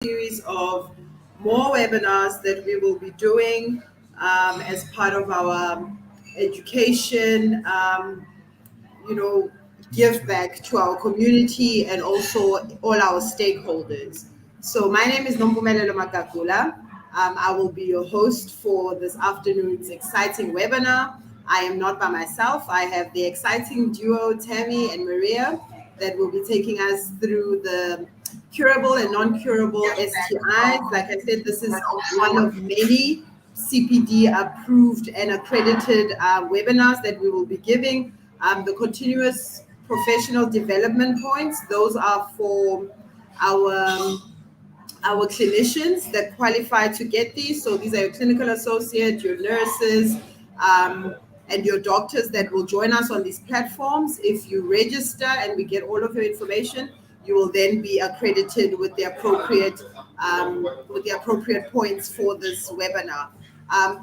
series of more webinars that we will be doing as part of our education, give back to our community and also all our stakeholders. So my name is Nompumelelo Makakula. I will be your host for this afternoon's exciting webinar. I am not by myself. I have the exciting duo, Tammy and Maria, that will be taking us through the curable and non-curable STIs. Like I said, this is one of many CPD approved and accredited webinars that we will be giving. The continuous professional development points, those are for our clinicians that qualify to get these. So these are your clinical associates, your nurses, and your doctors that will join us on these platforms. If you register and we get all of your information, you will then be accredited with the appropriate points for this webinar.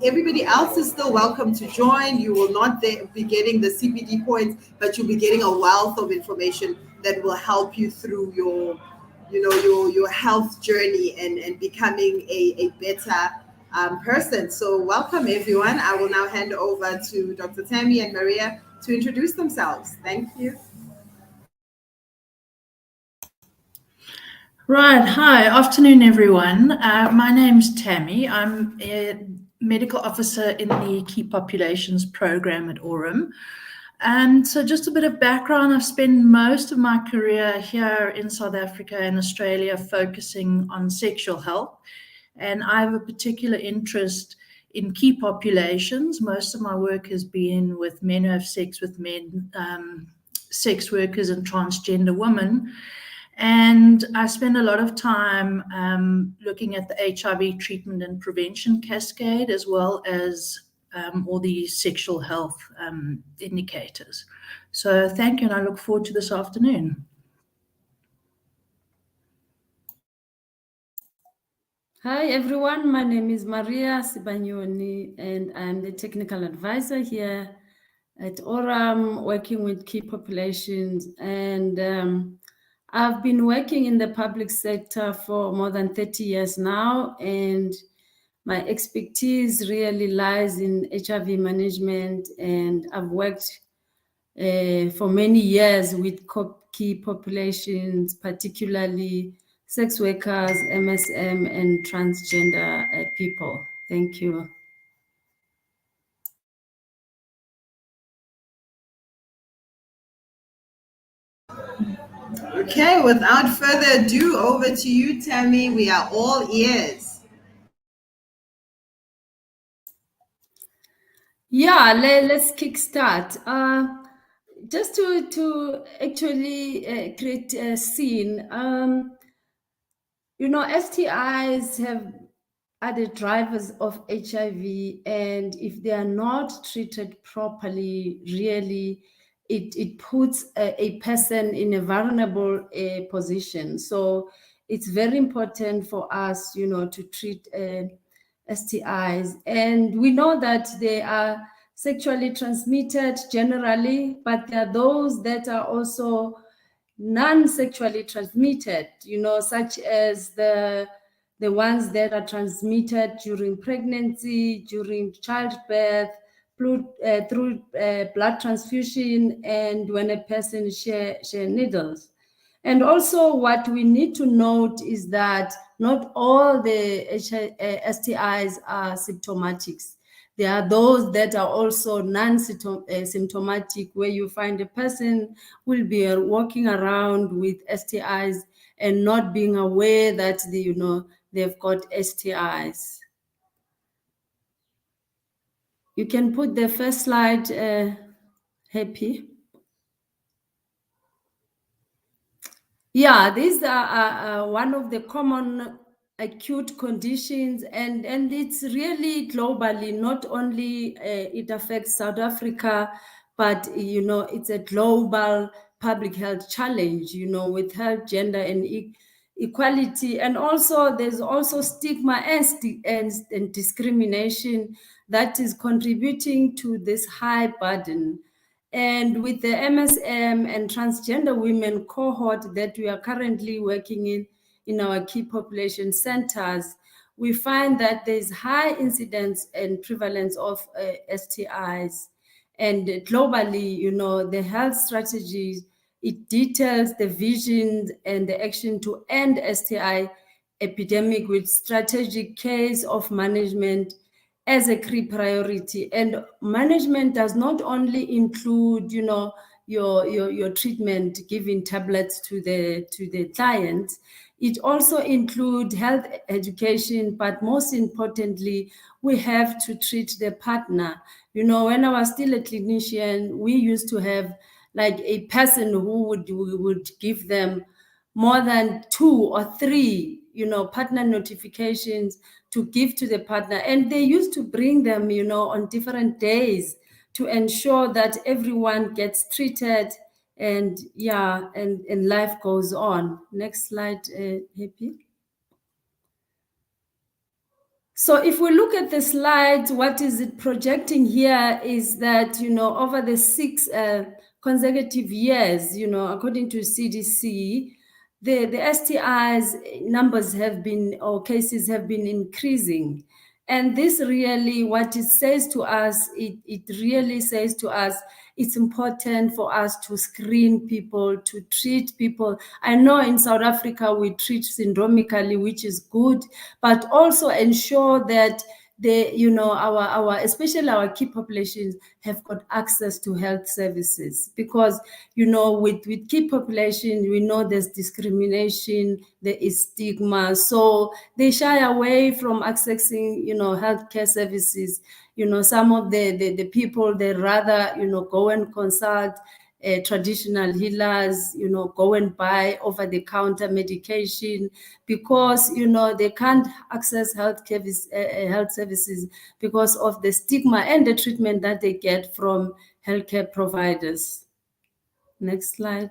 Everybody else is still welcome to join. You will not be getting the CPD points, but you'll be getting a wealth of information that will help you through your health journey and becoming a better person. So welcome everyone. I will now hand over to Dr. Tammy and Maria to introduce themselves. Thank you. Right. Hi. Afternoon, everyone. My name's Tammy. I'm a medical officer in the Key Populations program at Aurum. And so just a bit of background, I've spent most of my career here in South Africa and Australia focusing on sexual health. And I have a particular interest in key populations. Most of my work has been with men who have sex with men, sex workers and transgender women. And I spend a lot of time looking at the HIV treatment and prevention cascade, as well as all the sexual health indicators. So thank you, and I look forward to this afternoon. Hi everyone, my name is Maria Sibanyoni and I'm the technical advisor here at Aurum, working with key populations, and I've been working in the public sector for more than 30 years now, and my expertise really lies in HIV management, and I've worked for many years with key populations, particularly sex workers, MSM, and transgender people. Thank you. Okay, without further ado, over to you, Tammy. We are all ears. Yeah, let's kickstart. Just to actually create a scene, STIs are the drivers of HIV, and if they are not treated properly, really, it puts a person in a vulnerable position. So it's very important for us, to treat STIs. And we know that they are sexually transmitted generally, but there are those that are also non-sexually transmitted, such as the ones that are transmitted during pregnancy, during childbirth, through blood transfusion, and when a person share needles. And also what we need to note is that not all the STIs are symptomatic. There are those that are also non-symptomatic, where you find a person will be walking around with STIs and not being aware that they've got STIs. You can put the first slide, Happy. Yeah, these are one of the common acute conditions, and it's really globally. Not only it affects South Africa, but it's a global public health challenge, with health, gender, and equality. And also there's also stigma and discrimination that is contributing to this high burden. And with the MSM and transgender women cohort that we are currently working in, in our key population centers, we find that there's high incidence and prevalence of STIs. And globally, the health strategy, it details the vision and the action to end STI epidemic with strategic case of management as a key priority. And management does not only include, your treatment, giving tablets to the client. It also includes health education, but most importantly, we have to treat the partner. When I was still a clinician, we used to have like a person who would give them more than 2 or 3, partner notifications to give to the partner. And they used to bring them, on different days to ensure that everyone gets treated and life goes on. Next slide, Happy. So if we look at the slides, what is it projecting here is that, over the 6 consecutive years, according to CDC, the STIs numbers have been, or cases have been increasing. And this really, what it says to us, it really says to us, it's important for us to screen people, to treat people. I know in South Africa, we treat syndromically, which is good, but also ensure that our especially our key populations have got access to health services, because with key population, we know there's discrimination, there is stigma, so they shy away from accessing healthcare services. Some of the people, they rather go and consult traditional healers, go and buy over-the-counter medication, because they can't access health services because of the stigma and the treatment that they get from healthcare providers. Next slide.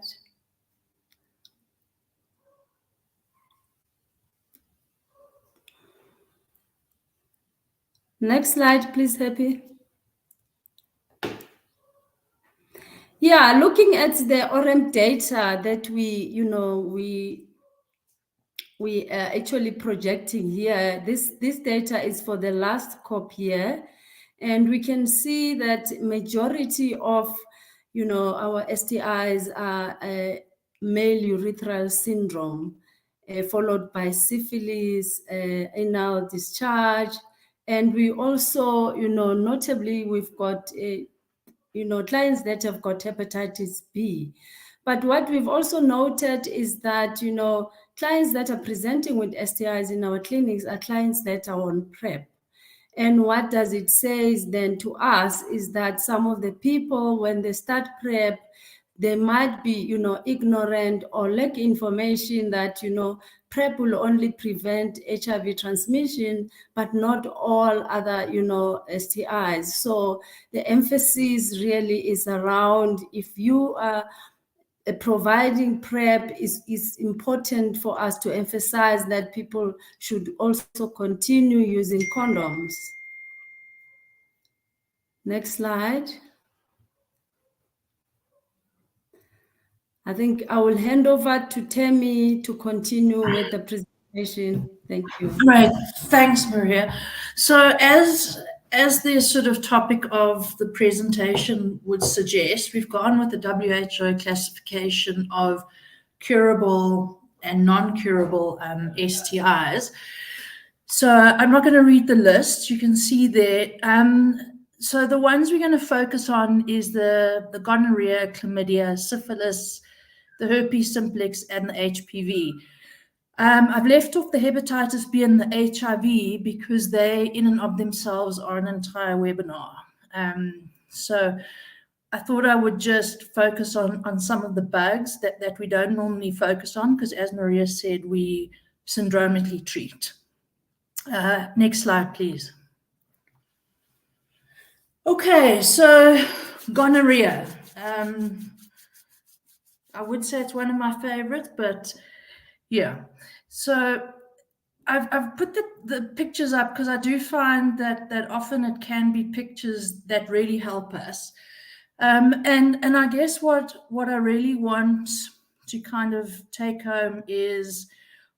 Next slide, please, Happy. Yeah, looking at the OREM data that we actually projecting here, this data is for the last COP year, and we can see that majority of our STIs are male urethral syndrome, followed by syphilis, anal discharge, and we also notably we've got clients that have got hepatitis B. But what we've also noted is that, clients that are presenting with STIs in our clinics are clients that are on PrEP. And what does it say then to us is that some of the people, when they start PrEP, they might be, ignorant or lack information that, PrEP will only prevent HIV transmission, but not all other, STIs. So the emphasis really is around, if you are providing PrEP, is important for us to emphasize that people should also continue using condoms. Next slide. I think I will hand over to Temi to continue with the presentation. Thank you. Great, thanks, Maria. So as the sort of topic of the presentation would suggest, we've gone with the WHO classification of curable and non-curable STIs. So I'm not going to read the list. You can see there. So the ones we're going to focus on is the gonorrhea, chlamydia, syphilis, the herpes simplex, and the HPV. I've left off the hepatitis B and the HIV because they, in and of themselves, are an entire webinar. So I thought I would just focus on some of the bugs that we don't normally focus on, because as Maria said, we syndromically treat. Next slide, please. Okay, so gonorrhea. I would say it's one of my favorites, but yeah. So I've put the pictures up because I do find that often it can be pictures that really help us. And I guess what I really want to kind of take home is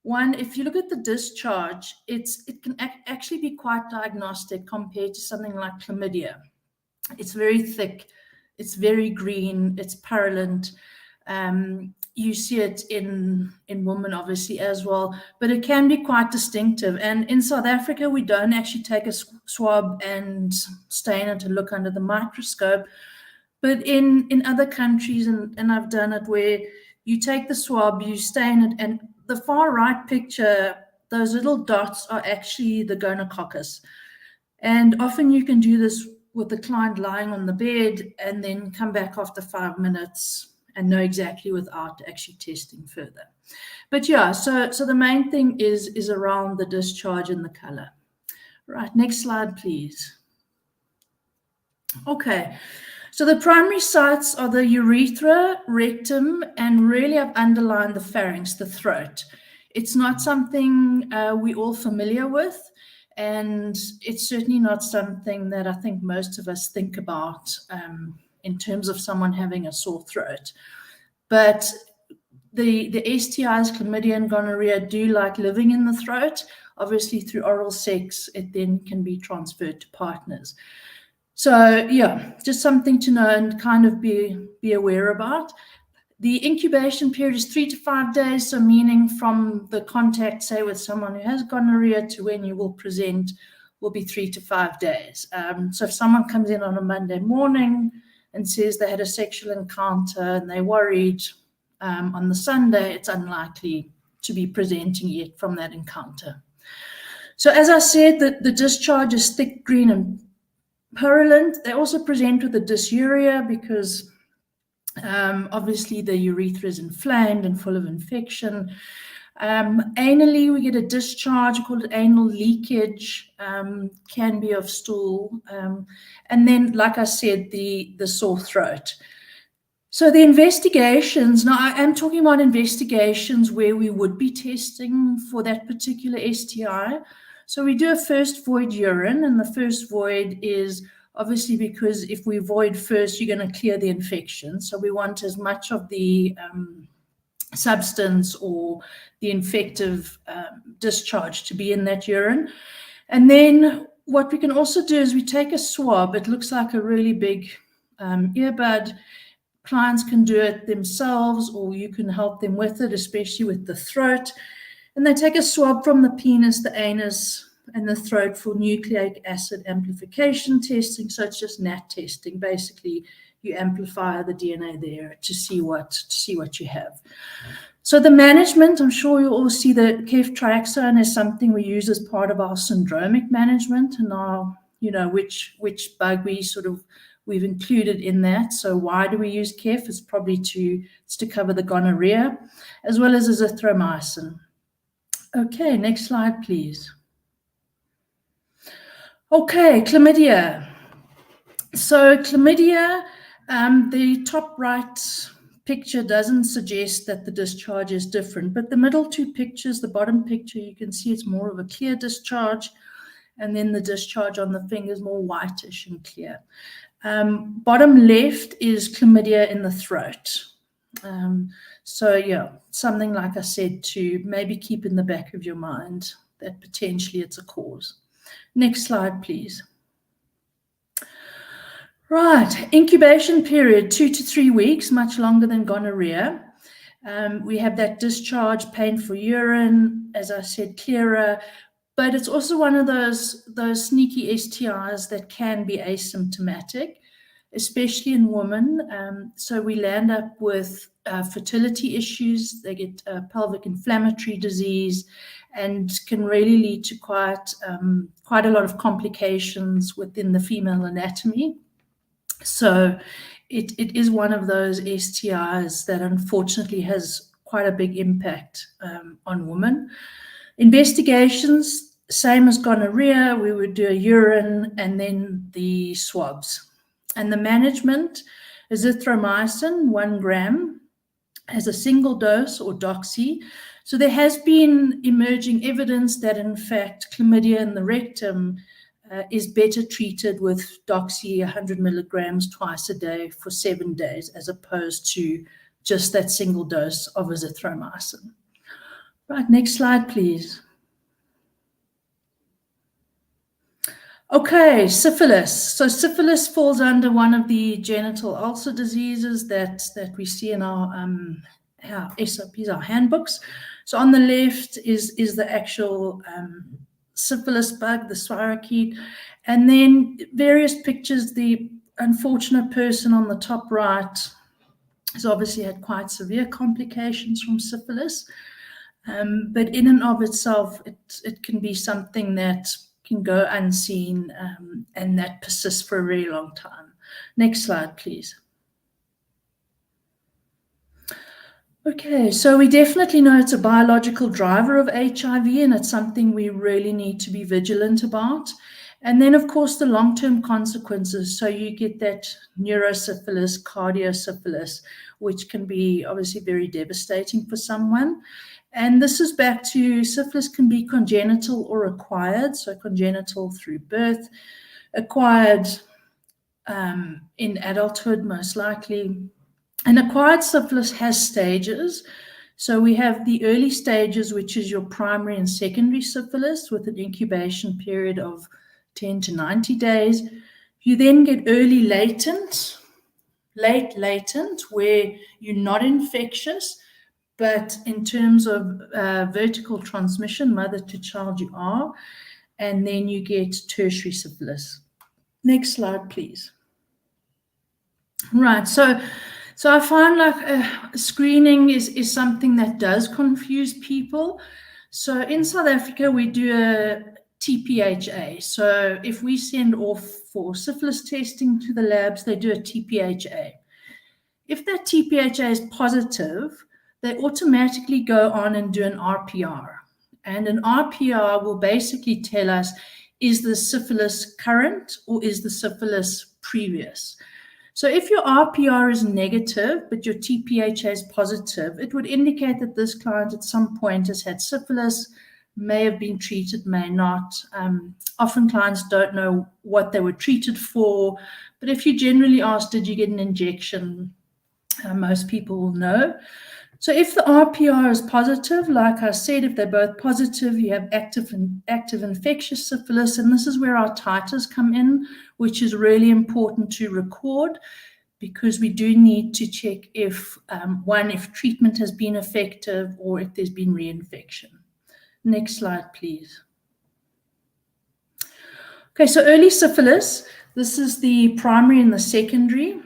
One, if you look at the discharge, it can actually be quite diagnostic compared to something like chlamydia. It's very thick, it's very green, it's purulent. You see it in women, obviously, as well, but it can be quite distinctive. And in South Africa, we don't actually take a swab and stain it and look under the microscope. But in other countries, and I've done it, where you take the swab, you stain it, and the far right picture, those little dots are actually the gonococcus. And often you can do this with the client lying on the bed and then come back after 5 minutes and know exactly without actually testing further. But yeah, so the main thing is around the discharge and the color. Right, next slide, please. Okay, so the primary sites are the urethra, rectum, and really I've underlined the pharynx, the throat. It's not something we're all familiar with, and it's certainly not something that I think most of us think about in terms of someone having a sore throat. But the STIs, chlamydia and gonorrhea, do like living in the throat. Obviously, through oral sex, it then can be transferred to partners. So yeah, just something to know and kind of be aware about. The incubation period is 3 to 5 days, so meaning from the contact, say, with someone who has gonorrhea to when you will present will be 3 to 5 days. So if someone comes in on a Monday morning and says they had a sexual encounter and they're worried on the Sunday, it's unlikely to be presenting yet from that encounter. So as I said, the discharge is thick, green, and purulent. They also present with a dysuria because obviously the urethra is inflamed and full of infection. Anally, we get a discharge called anal leakage, can be of stool. And then, like I said, the sore throat. So the investigations, now I am talking about investigations where we would be testing for that particular STI. So we do a first void urine, and the first void is obviously because if we void first, you're going to clear the infection. So we want as much of the substance or the infective discharge to be in that urine. And then what we can also do is we take a swab. It looks like a really big earbud. Clients can do it themselves, or you can help them with it, especially with the throat. And they take a swab from the penis, the anus, and the throat for nucleic acid amplification testing. So it's just NAT testing. Basically, you amplify the DNA there to see what you have. So the management, I'm sure you all see that ceftriaxone is something we use as part of our syndromic management, and our, which bug we've included in that. So why do we use KEF? It's probably to cover the gonorrhea, as well as azithromycin. Okay, next slide, please. Okay, chlamydia. So chlamydia, the top right picture doesn't suggest that the discharge is different, but the middle two pictures, the bottom picture, you can see it's more of a clear discharge, and then the discharge on the finger is more whitish and clear. Bottom left is chlamydia in the throat. So yeah, something like I said to maybe keep in the back of your mind that potentially it's a cause. Next slide, please. Right, incubation period, 2 to 3 weeks, much longer than gonorrhea. We have that discharge, painful urine, as I said, clearer. But it's also one of those sneaky STIs that can be asymptomatic, especially in women. So we land up with fertility issues. They get pelvic inflammatory disease and can really lead to quite a lot of complications within the female anatomy. So it is one of those STIs that unfortunately has quite a big impact on women. Investigations, same as gonorrhea, we would do a urine and then the swabs. And the management, azithromycin, 1 gram, as a single dose, or doxy. So there has been emerging evidence that, in fact, chlamydia in the rectum is better treated with doxy 100 milligrams twice a day for 7 days, as opposed to just that single dose of azithromycin. Right, next slide, please. Okay, syphilis. So syphilis falls under one of the genital ulcer diseases that we see in our SOPs, our handbooks. So on the left is the actual syphilis bug, the spirochete, and then various pictures. The unfortunate person on the top right has obviously had quite severe complications from syphilis, but in and of itself, it can be something that can go unseen and that persists for a very long time. Next slide, please. Okay, so we definitely know it's a biological driver of HIV, and it's something we really need to be vigilant about. And then, of course, the long-term consequences. So you get that neurosyphilis, cardiosyphilis, which can be obviously very devastating for someone. And this is back to syphilis can be congenital or acquired. So congenital through birth, acquired in adulthood, most likely. And acquired syphilis has stages. So we have the early stages, which is your primary and secondary syphilis with an incubation period of 10 to 90 days. You then get early latent, late latent, where you're not infectious, but in terms of vertical transmission, mother to child, you are. And then you get tertiary syphilis. Next slide, please. Right, so I find like screening is something that does confuse people. So in South Africa, we do a TPHA. So if we send off for syphilis testing to the labs, they do a TPHA. If that TPHA is positive, they automatically go on and do an RPR. And an RPR will basically tell us, is the syphilis current or is the syphilis previous? So if your RPR is negative, but your TPHA is positive, it would indicate that this client at some point has had syphilis, may have been treated, may not. Often clients don't know what they were treated for, but if you generally ask, did you get an injection? Most people will know. So if the RPR is positive, like I said, if they're both positive, you have active infectious syphilis, and this is where our titers come in, which is really important to record because we do need to check if, if treatment has been effective or if there's been reinfection. Next slide, please. Okay, so early syphilis, this is the primary and the secondary.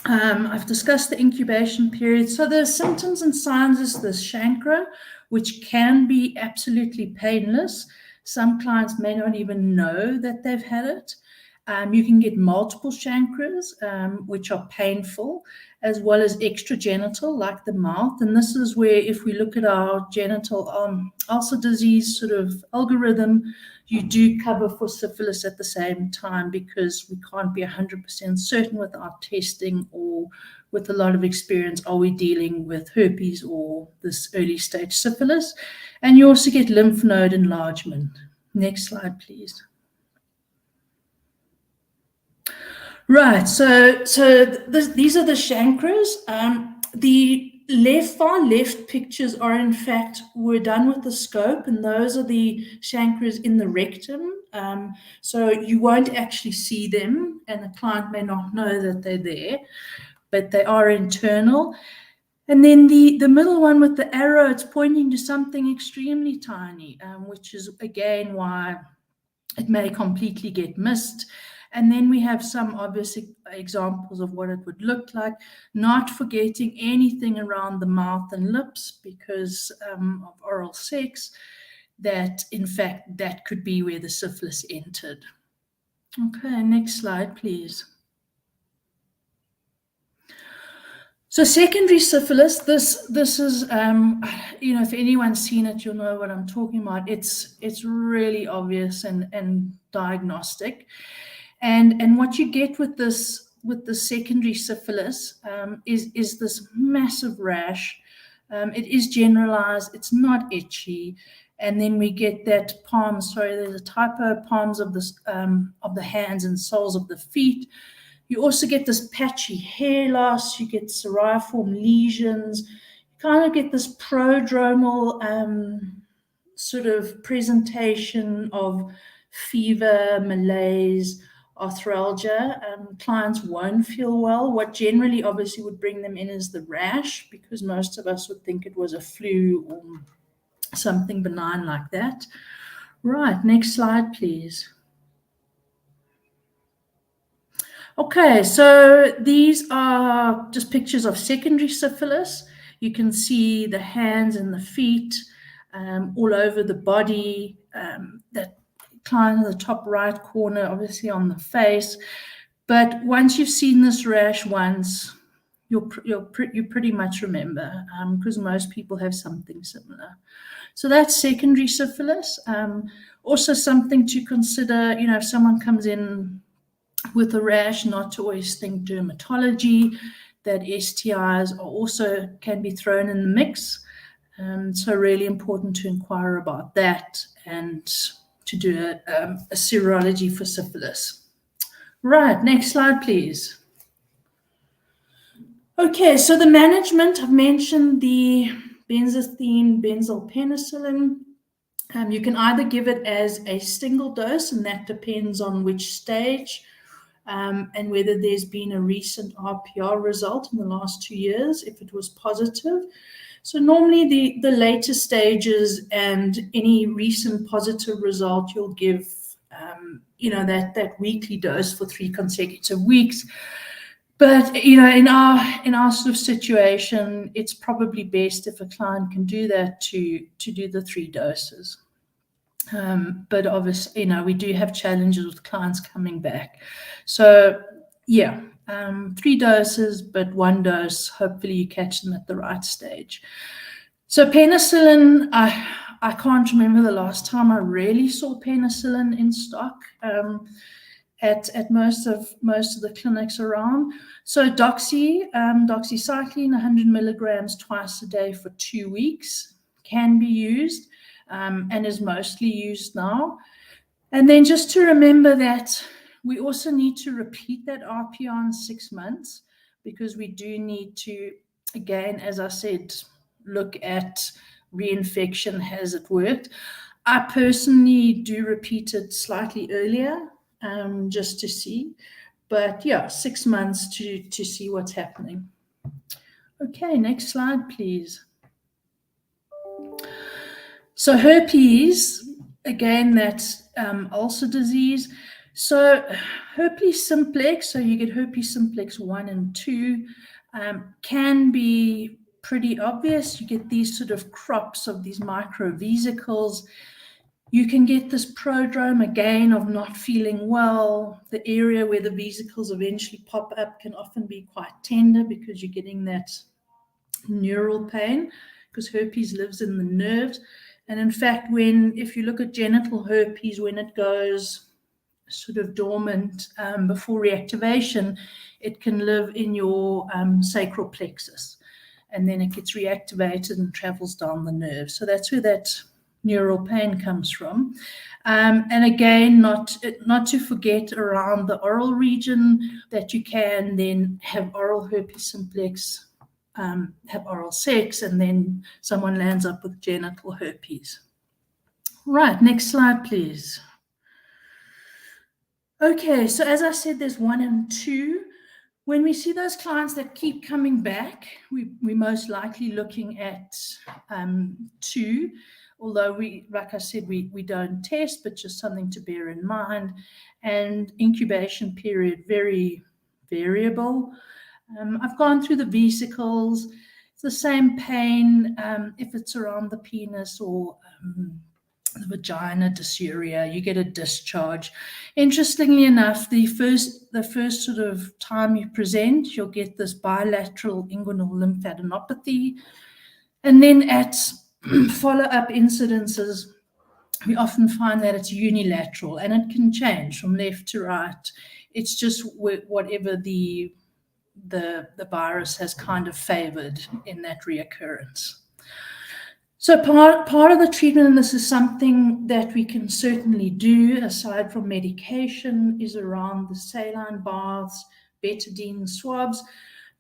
I've discussed the incubation period. So the symptoms and signs is this chancre, which can be absolutely painless. Some clients may not even know that they've had it. You can get multiple chancres, which are painful, as well as extragenital, like the mouth. And this is where, if we look at our genital ulcer disease sort of algorithm, you do cover for syphilis at the same time because we can't be 100% certain with our testing or with a lot of experience, are we dealing with herpes or this early stage syphilis? And you also get lymph node enlargement. Next slide, please. Right, so these are the chancres. The far left pictures are in fact were done with the scope, and those are the chancres in the rectum. So you won't actually see them, and the client may not know that they're there, but they are internal. And then the middle one with the arrow, it's pointing to something extremely tiny, which is again why it may completely get missed. And then we have some obvious examples of what it would look like, not forgetting anything around the mouth and lips because of oral sex, that in fact, that could be where the syphilis entered. Okay, next slide, please. So secondary syphilis, this is, if anyone's seen it, you'll know what I'm talking about. It's really obvious and diagnostic. And what you get with the secondary syphilis is this massive rash. It is generalized. It's not itchy. And then we get that there's a typo, palms of the hands and soles of the feet. You also get this patchy hair loss. You get psoriform lesions. You kind of get this prodromal sort of presentation of fever, malaise, arthralgia. Clients won't feel well. What generally obviously would bring them in is the rash, because most of us would think it was a flu or something benign like that. Right, next slide, please. Okay, so these are just pictures of secondary syphilis. You can see the hands and the feet all over the body. That client in the top right corner, obviously on the face. But once you've seen this rash once, you pretty much remember, because most people have something similar. So that's secondary syphilis. Also something to consider, you know, if someone comes in with a rash, not to always think dermatology, that STIs are also can be thrown in the mix. So really important to inquire about that and to do a serology for syphilis. Right, next slide, please. Okay, so the management, I've mentioned the benzathine, benzyl penicillin. You can either give it as a single dose, and that depends on which stage and whether there's been a recent RPR result in the last 2 years, if it was positive. So normally the later stages and any recent positive result, you'll give, you know, that weekly dose for 3 consecutive weeks. But, you know, in our sort of situation, it's probably best if a client can do that to do the 3 doses. But obviously, you know, we do have challenges with clients coming back. So, yeah, 3 doses, but 1 dose, hopefully you catch them at the right stage. So penicillin, I can't remember the last time I really saw penicillin in stock at most of the clinics around. So doxycycline, 100 milligrams twice a day for 2 weeks can be used. And is mostly used now. And then just to remember that we also need to repeat that RPR in 6 months, because we do need to, again, as I said, look at reinfection. Has it worked? I personally do repeat it slightly earlier, just to see. But yeah, 6 months to see what's happening. Okay, next slide, please. So herpes, again, that's ulcer disease. So herpes simplex, so you get herpes simplex 1 and 2, can be pretty obvious. You get these sort of crops of these microvesicles. You can get this prodrome, again, of not feeling well. The area where the vesicles eventually pop up can often be quite tender because you're getting that neural pain, because herpes lives in the nerves. And in fact, if you look at genital herpes, when it goes sort of dormant before reactivation, it can live in your sacral plexus, and then it gets reactivated and travels down the nerve. So that's where that neural pain comes from. And again, not to forget around the oral region, that you can then have oral herpes simplex, have oral sex, and then someone lands up with genital herpes. Right, next slide, please. Okay, so as I said, there's 1 and 2. When we see those clients that keep coming back, we're most likely looking at 2, although like I said, we don't test, but just something to bear in mind. And incubation period, very variable. I've gone through the vesicles. It's the same pain if it's around the penis or the vagina, dysuria, you get a discharge. Interestingly enough, the first sort of time you present, you'll get this bilateral inguinal lymphadenopathy. And then at follow-up incidences, we often find that it's unilateral, and it can change from left to right. It's just whatever the virus has kind of favored in that reoccurrence. So part of the treatment, and this is something that we can certainly do aside from medication, is around the saline baths, betadine swabs.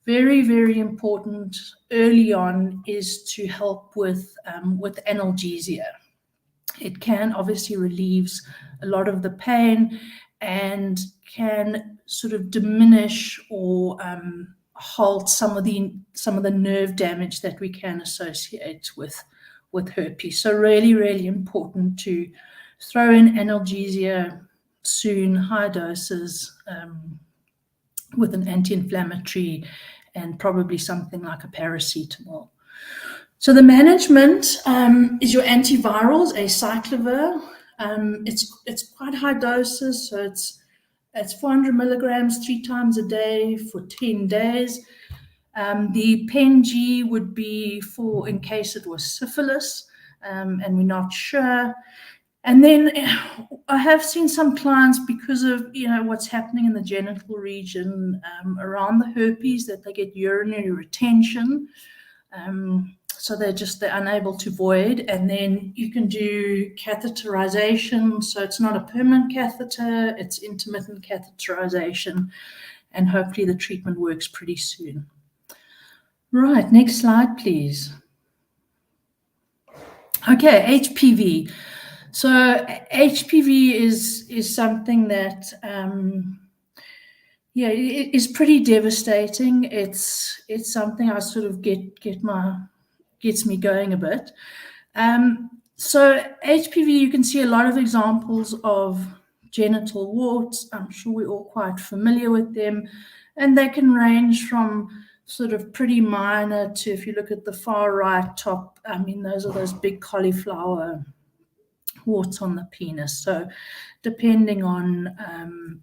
very, very important early on is to help with analgesia. It can obviously relieves a lot of the pain and can sort of diminish or halt some of the nerve damage that we can associate with herpes. So really, really important to throw in analgesia soon, high doses, with an anti-inflammatory and probably something like a paracetamol. So the management is your antivirals, acyclovir. It's quite high doses, so it's 400 milligrams 3 times a day for 10 days. The PENG would be for in case it was syphilis, and we're not sure. And then I have seen some clients, because of what's happening in the genital region around the herpes, that they get urinary retention. So they're unable to void, and then you can do catheterization. So it's not a permanent catheter, it's intermittent catheterization, and hopefully the treatment works pretty soon. Right, next slide, please. Okay, HPV. So HPV is something that it is pretty devastating. It's something I sort of gets me going a bit. So HPV, you can see a lot of examples of genital warts. I'm sure we're all quite familiar with them, and they can range from sort of pretty minor to, if you look at the far right top, I mean, those are those big cauliflower warts on the penis. So depending on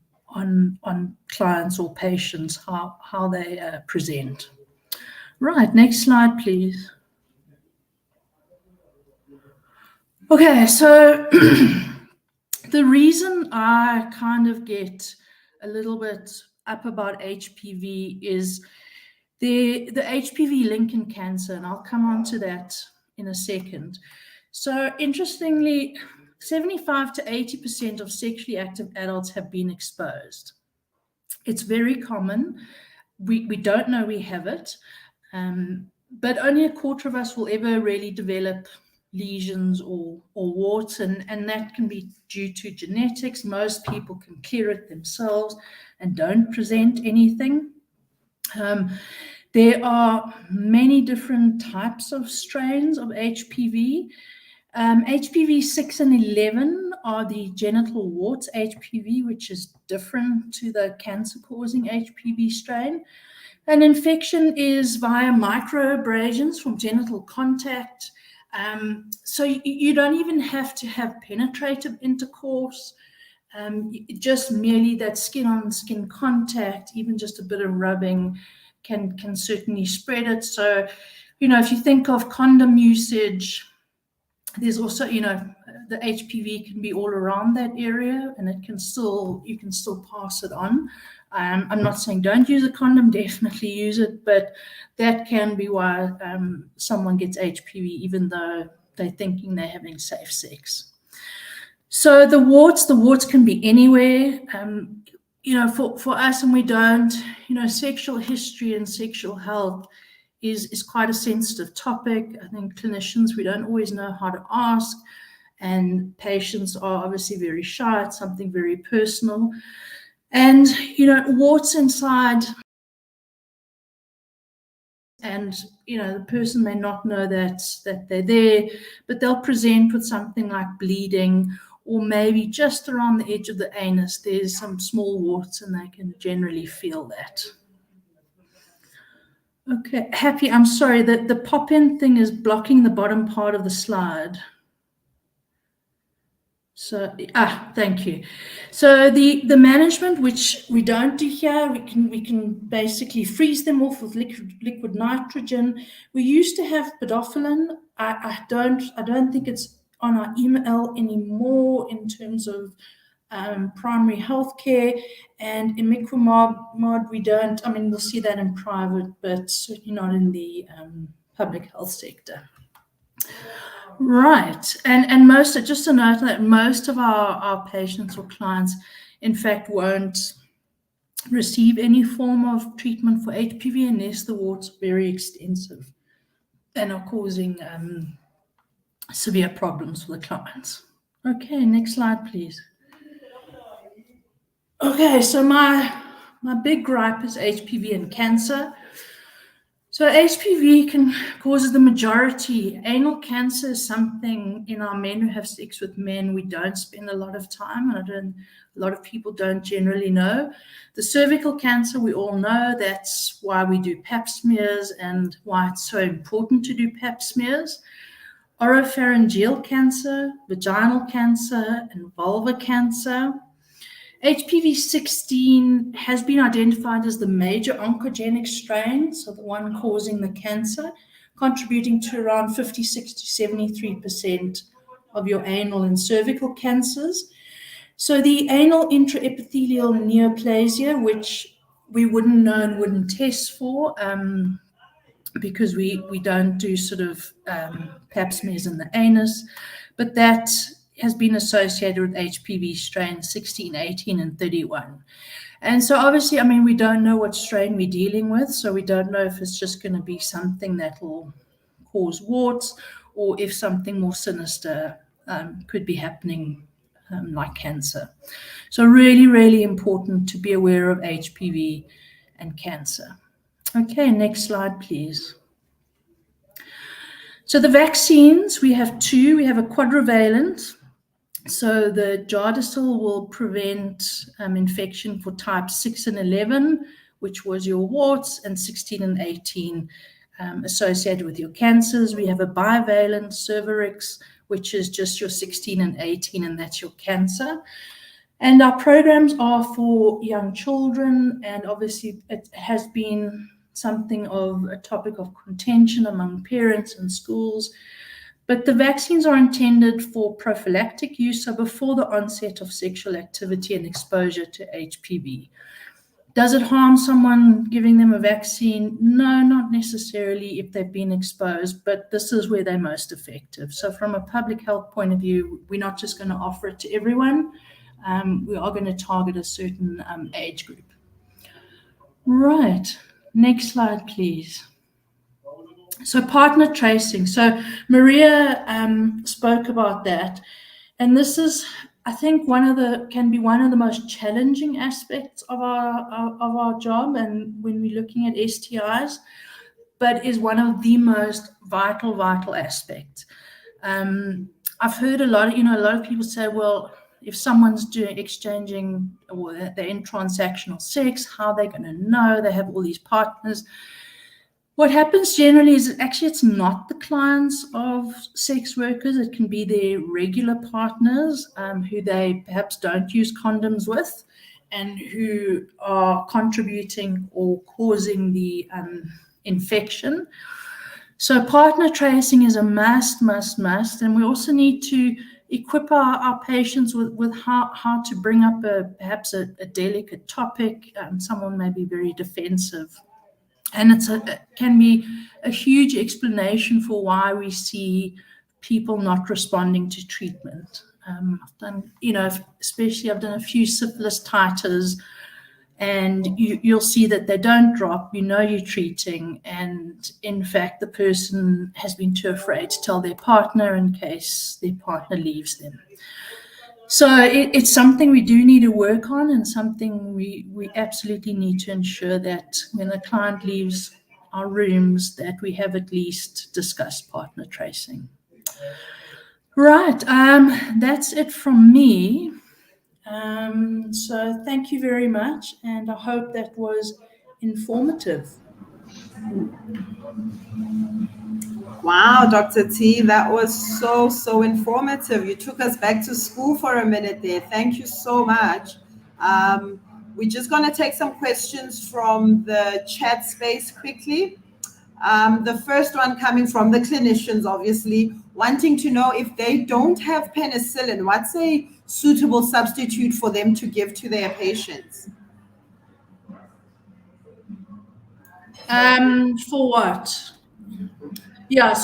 clients or patients, how they present. Right, next slide, please. Okay, so the reason I kind of get a little bit up about HPV is the HPV link in cancer, and I'll come on to that in a second. So interestingly, 75 to 80% of sexually active adults have been exposed. It's very common. We don't know we have it, but only a quarter of us will ever really develop lesions or warts, and that can be due to genetics. Most people can clear it themselves and don't present anything. There are many different types of strains of HPV. HPV 6 and 11 are the genital warts HPV, which is different to the cancer-causing HPV strain. And infection is via microabrasions from genital contact. So you don't even have to have penetrative intercourse. Just merely that skin-on-skin contact, even just a bit of rubbing, can certainly spread it. So, if you think of condom usage, there's also, the HPV can be all around that area, and you can still pass it on. I'm not saying don't use a condom, definitely use it, but that can be why someone gets HPV, even though they're thinking they're having safe sex. So the warts can be anywhere. For us, and we don't, sexual history and sexual health is quite a sensitive topic. I think clinicians, we don't always know how to ask, and patients are obviously very shy. It's something very personal. And, warts inside, and, the person may not know that they're there, but they'll present with something like bleeding, or maybe just around the edge of the anus, there's some small warts, and they can generally feel that. Okay, Happy, I'm sorry, the pop-in thing is blocking the bottom part of the slide. So, thank you. So the management, which we don't do here, we can basically freeze them off with liquid nitrogen. We used to have pedophyllin. I don't think it's on our email anymore in terms of primary healthcare, and imiquimod we don't. I mean, we'll see that in private, but certainly not in the public health sector. Right, and just a note that most of our patients or clients, in fact, won't receive any form of treatment for HPV unless the warts are very extensive and are causing severe problems for the clients. Okay, next slide, please. Okay, so my big gripe is HPV and cancer. So HPV causes the majority. Anal cancer is something in our men who have sex with men we don't spend a lot of time, and a lot of people don't generally know. The cervical cancer, we all know. That's why we do pap smears and why it's so important to do pap smears. Oropharyngeal cancer, vaginal cancer, and vulvar cancer. HPV 16 has been identified as the major oncogenic strain, so the one causing the cancer, contributing to around 56 to 73% of your anal and cervical cancers. So the anal intraepithelial neoplasia, which we wouldn't know and wouldn't test for, because we don't do sort of pap smears in the anus, but that has been associated with HPV strains 16, 18, and 31. And so obviously, I mean, we don't know what strain we're dealing with, so we don't know if it's just going to be something that will cause warts or if something more sinister could be happening, like cancer. So really, really important to be aware of HPV and cancer. Okay, next slide, please. So the vaccines, we have two. We have a quadrivalent. So the Gardasil will prevent infection for type 6 and 11, which was your warts, and 16 and 18 associated with your cancers. We have a bivalent Cervarix, which is just your 16 and 18, and that's your cancer. And our programs are for young children, and obviously it has been something of a topic of contention among parents and schools. But the vaccines are intended for prophylactic use, so before the onset of sexual activity and exposure to HPV. Does it harm someone giving them a vaccine? No, not necessarily if they've been exposed, but this is where they're most effective. So from a public health point of view, we're not just going to offer it to everyone. We are going to target a certain age group. Right, next slide, please. So partner tracing. So Maria spoke about that, and this is, I think, can be one of the most challenging aspects of our job, and when we're looking at STIs, but is one of the most vital aspects. I've heard a lot of people say, well, if someone's exchanging or they're in transactional sex, how are they going to know? They have all these partners. What happens generally is it's not the clients of sex workers. It can be their regular partners who they perhaps don't use condoms with and who are contributing or causing the infection. So partner tracing is a must. And we also need to equip our patients with how to bring up perhaps a delicate topic. Someone may be very defensive. And it can be a huge explanation for why we see people not responding to treatment. I've done, especially I've done a few syphilis titers, and you'll see that they don't drop. You're treating, and in fact, the person has been too afraid to tell their partner in case their partner leaves them. So it's something we do need to work on, and something we absolutely need to ensure that when the client leaves our rooms, that we have at least discussed partner tracing. Right, that's it from me. So thank you very much, and I hope that was informative. Wow, Dr. T, that was so informative. You took us back to school for a minute there. Thank you so much. We're just going to take some questions from the chat space quickly. The first one coming from the clinicians, obviously, wanting to know if they don't have penicillin, what's a suitable substitute for them to give to their patients? For what? Yeah,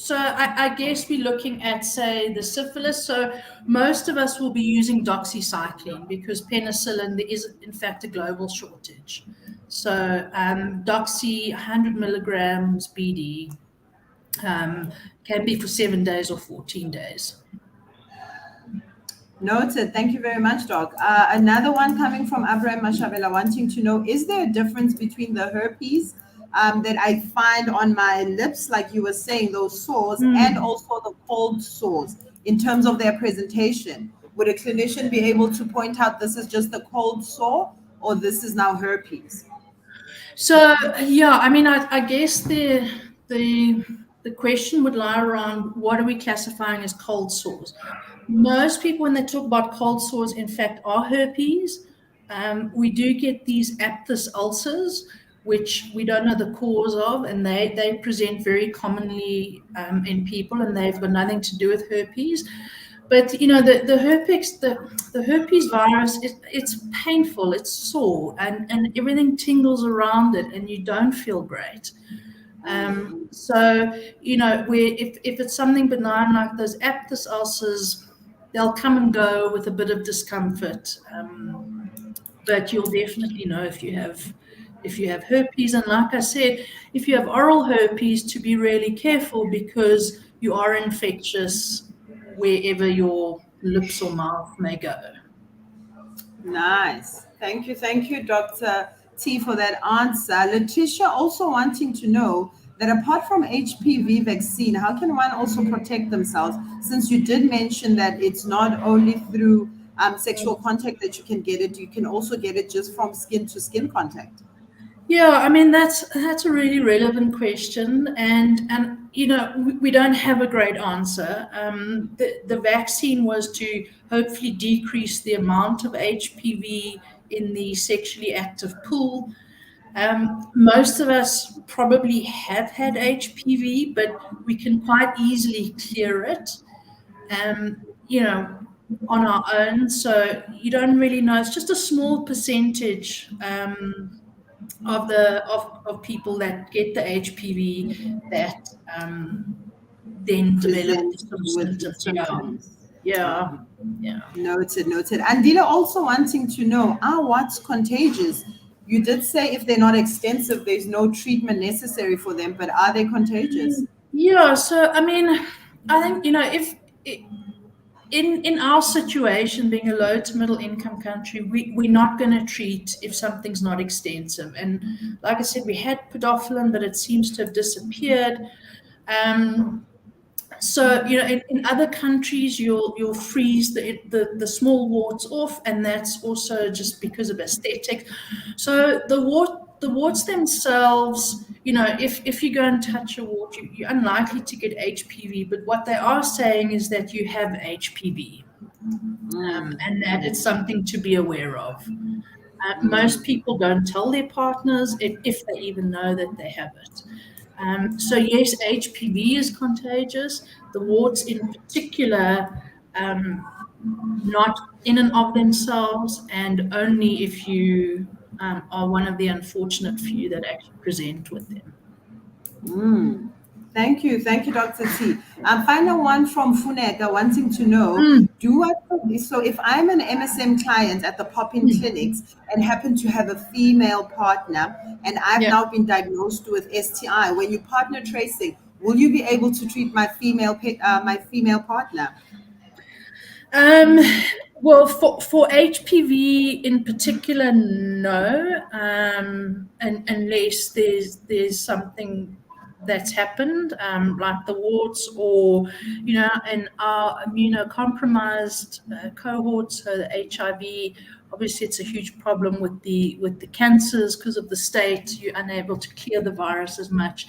So I guess we're looking at, say, the syphilis. So most of us will be using doxycycline because penicillin, there is in fact a global shortage. So doxy, 100 milligrams BD, can be for 7 days or 14 days. Noted. Thank you very much, Doc. Another one coming from Abraham Mashabela wanting to know, is there a difference between the herpes that I find on my lips, like you were saying, those sores, and also the cold sores in terms of their presentation? Would a clinician be able to point out this is just a cold sore or this is now herpes? So yeah, I mean, I guess the question would lie around what are we classifying as cold sores? Most people, when they talk about cold sores, in fact, are herpes. We do get these aphthous ulcers, which we don't know the cause of, and they present very commonly in people, and they've got nothing to do with herpes. But you know, the herpes virus, it's painful, it's sore, and everything tingles around it, and you don't feel great. So you know, where if it's something benign like those aphthous ulcers, they'll come and go with a bit of discomfort, but you'll definitely know if you have herpes. And like I said, if you have oral herpes, to be really careful because you are infectious wherever your lips or mouth may go. Nice. Thank you, Dr. T, for that answer. Letitia also wanting to know that apart from HPV vaccine, how can one also protect themselves? Since you did mention that it's not only through sexual contact that you can get it, you can also get it just from skin to skin contact. Yeah, I mean that's a really relevant question, and you know we don't have a great answer. The vaccine was to hopefully decrease the amount of HPV in the sexually active pool. Most of us probably have had HPV, but we can quite easily clear it, you know, on our own. So you don't really know. It's just a small percentage of people that get the HPV that then develop Present these sort of with the symptoms. symptoms. Yeah. Noted. Andila also wanting to know, are what's contagious? You did say if they're not extensive, there's no treatment necessary for them, but are they contagious? Yeah. So I mean, I think you know if in our situation, being a low to middle income country, we're not going to treat if something's not extensive. And like I said, we had podophyllin, but it seems to have disappeared. So you know, in other countries, you'll freeze the small warts off, and that's also just because of aesthetics. So the warts themselves, you know, if you go and touch a wart, you're unlikely to get HPV. But what they are saying is that you have HPV, and that it's something to be aware of. Most people don't tell their partners if they even know that they have it. So yes, HPV is contagious. The warts in particular, not in and of themselves, and only if you are one of the unfortunate few that actually present with them. Thank you, Dr. T. Final one from Funeka wanting to know, so if I'm an MSM client at the pop-in clinics and happen to have a female partner and I've now been diagnosed with STI, when you partner tracing, will you be able to treat my female partner? Well, for HPV in particular, no, unless there's something that's happened, like the warts, or you know, in our immunocompromised cohorts, so the HIV. Obviously, it's a huge problem with the cancers because of the state. You're unable to clear the virus as much.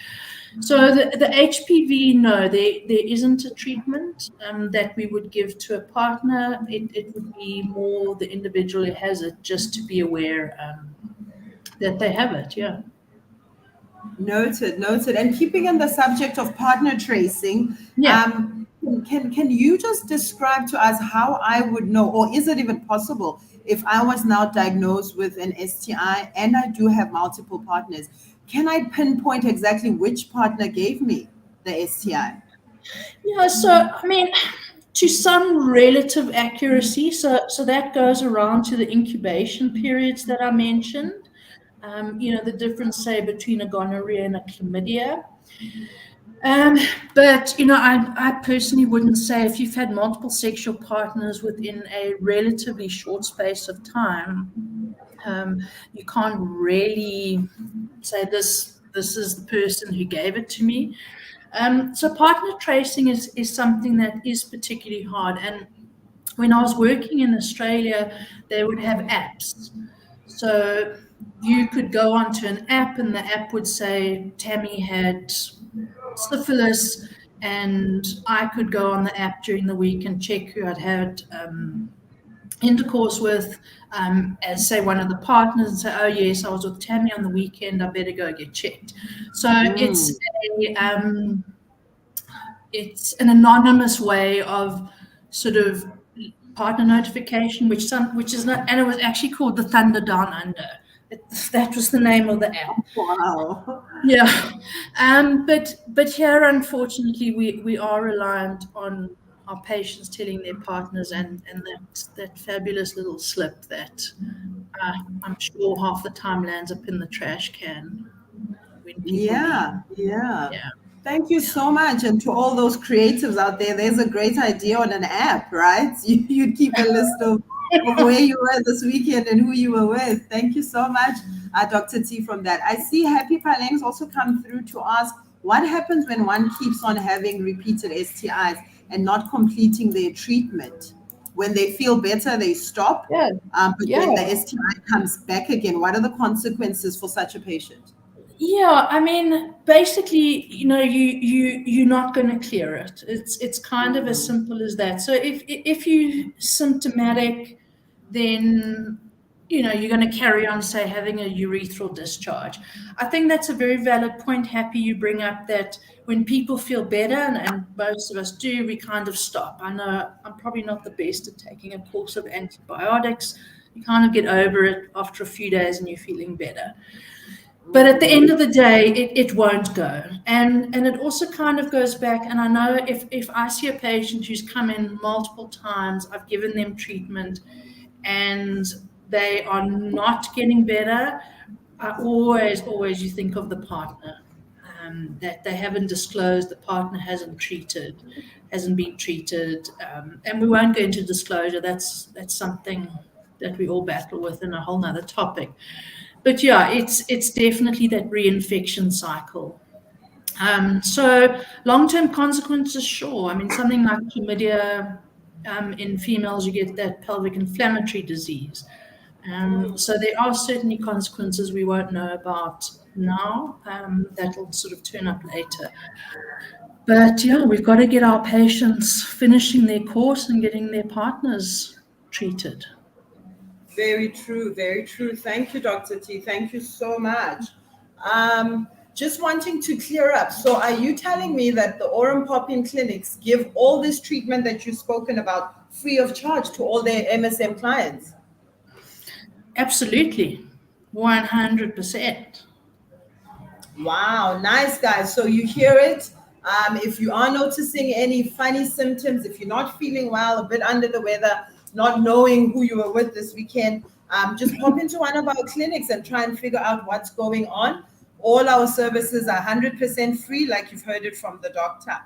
So the HPV, no, there isn't a treatment that we would give to a partner. It would be more the individual who has it, just to be aware that they have it. Yeah. Noted. And keeping in the subject of partner tracing, can you just describe to us how I would know, or is it even possible, if I was now diagnosed with an STI and I do have multiple partners, can I pinpoint exactly which partner gave me the STI? Yeah, so I mean, to some relative accuracy, so that goes around to the incubation periods that I mentioned. The difference, say, between a gonorrhea and a chlamydia. But I personally wouldn't say if you've had multiple sexual partners within a relatively short space of time, you can't really say this is the person who gave it to me. So partner tracing is something that is particularly hard. And when I was working in Australia, they would have apps. So you could go onto an app and the app would say Tammy had syphilis, and I could go on the app during the week and check who I'd had intercourse with, as say one of the partners, and say, oh yes, I was with Tammy on the weekend, I better go get checked. So it's an anonymous way of sort of partner notification, which is not, and it was actually called the Thunder Down Under. That was the name of the app. Wow. Yeah. But here, unfortunately, we are reliant on our patients telling their partners, and that fabulous little slip that I'm sure half the time lands up in the trash can when people leave. Yeah. Thank you so much. And to all those creatives out there, there's a great idea on an app, right? You'd keep a list of where you were this weekend and who you were with. Thank you so much, Dr. T, from that. I see Happy Palengs also come through to ask, what happens when one keeps on having repeated STIs and not completing their treatment? When they feel better, they stop. Yeah. But when the STI comes back again, what are the consequences for such a patient? Yeah, I mean, basically, you're not going to clear it. It's kind of as simple as that. So if you're symptomatic, then you're going to carry on, say, having a urethral discharge. I think that's a very valid point, Happy, you bring up, that when people feel better, and most of us do, we kind of stop. I know I'm probably not the best at taking a course of antibiotics. You kind of get over it after a few days and you're feeling better. But at the end of the day, it won't go. And it also kind of goes back, and I know if I see a patient who's come in multiple times, I've given them treatment, and they are not getting better, I always you think of the partner, that they haven't disclosed, the partner hasn't been treated, and we won't go into disclosure. That's something that we all battle with in a whole nother topic. But yeah, it's definitely that reinfection cycle. So long-term consequences, sure. I mean, something like chlamydia, in females, you get that pelvic inflammatory disease. So there are certainly consequences we won't know about now, that'll sort of turn up later. But yeah, we've got to get our patients finishing their course and getting their partners treated. Very true, very true. Thank you, Dr. T. Thank you so much. Just wanting to clear up. So are you telling me that the Aurum Pop-In clinics give all this treatment that you've spoken about free of charge to all their MSM clients? Absolutely. 100%. Wow, nice, guys. So you hear it. If you are noticing any funny symptoms, if you're not feeling well, a bit under the weather, not knowing who you were with this weekend, just pop into one of our clinics and try and figure out what's going on. All our services are 100% free, like you've heard it from the doctor.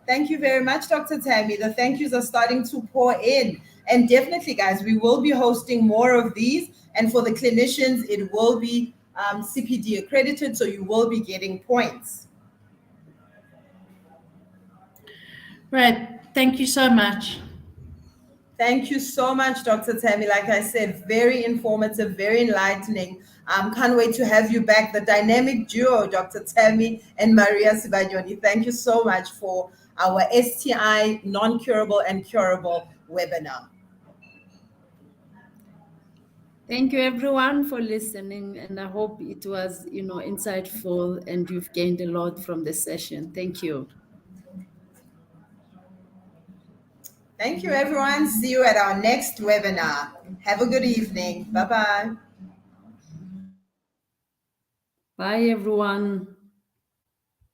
Thank you very much, Dr. Tammy. The thank yous are starting to pour in. And definitely, guys, we will be hosting more of these. And for the clinicians, it will be CPD accredited, so you will be getting points. Right. Thank you so much. Thank you so much, Dr. Tammy. Like I said, very informative, very enlightening. Can't wait to have you back. The dynamic duo, Dr. Tammy and Maria Sibanyoni. Thank you so much for our STI non-curable and curable webinar. Thank you everyone for listening, and I hope it was, insightful and you've gained a lot from the session. Thank you. Thank you, everyone. See you at our next webinar. Have a good evening. Bye-bye. Bye, everyone.